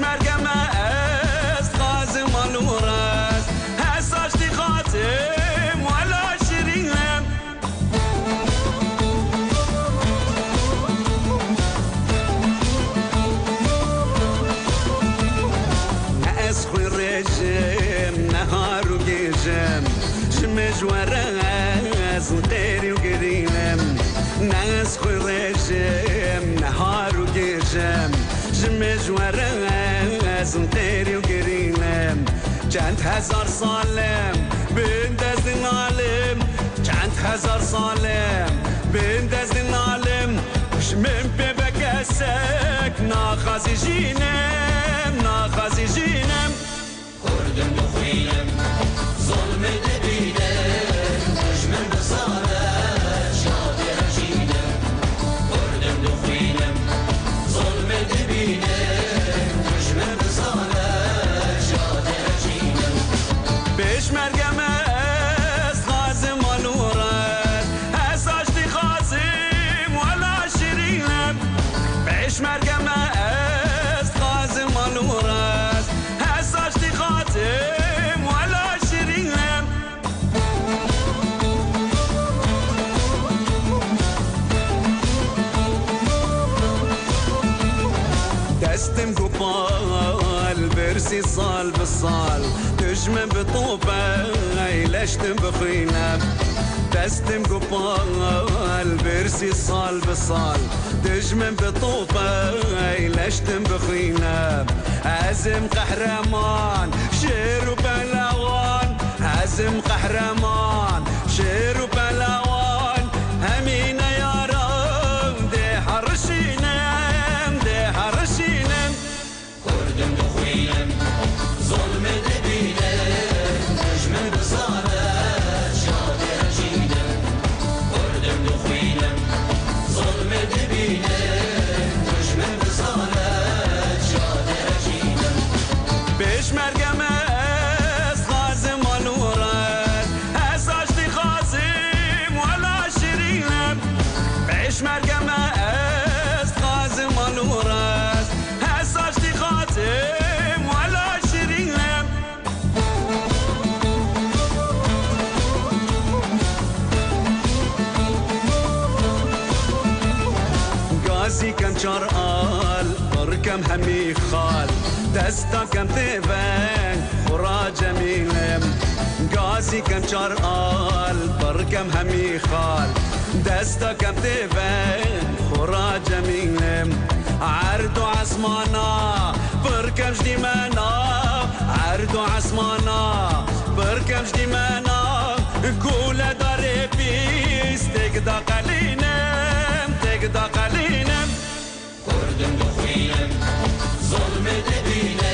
مرگمه است غازم الورس حساشتی خاتم ولا شرینم ناس خوی رجم نهار و گیجم جمجوره از غیری و گرینم ناس خوی رجم نهار و گیجم جمجوره از غیری و گرینم چند هزار سالم بین دست نالم چند هزار سالم بین دست نالم شمم پی بکسک ناخازی جینم ناخازی جینم کردم دخوینم ظلم دبیدم دشمن بساله شادی رجینم کردم دخوینم ظلم دبیدم دشمن بساله شادی رجینم پیش مرگم است غازم الورد حساشتی خازم ولا شرینم پیش مرگم است غازم الورد حساشتی خاتم ولا شرینم دستم قبال برسي صال بالصال تجمع بطوبة لشتم بخينة دستم قبال برسي صال بالصال تجمع بطوبة لشتم بخينة عزم قهرمان شير وبلاوان عزم قهرمان شير وبلاوان همينة يا رب دي حرشينم دي حرشينم کردم دخوینم ظلم دبیدم دشمن بساله شادی رجینم کردم دخوینم ظلم دبیدم دشمن بساله شادی رجینم پیش مرگم است غازم الورد حساشتی خازم ولا شرینم پیش مرگم است غازم الورد حساشتی خاتم ولا شرینم قاسي كم شرقال بركم همي خال دستا كم ثيبان خرا جميلم قاسي كم شرقال بركم همي خال دستا كم ثيبان خرا جميلم عردو عسمانا بركم جديمانا عردو عسمانا بركم جديمانا قول داري بيس تقدا قلينم تقدا قلينم کردم دخوینم ظلم دبیدم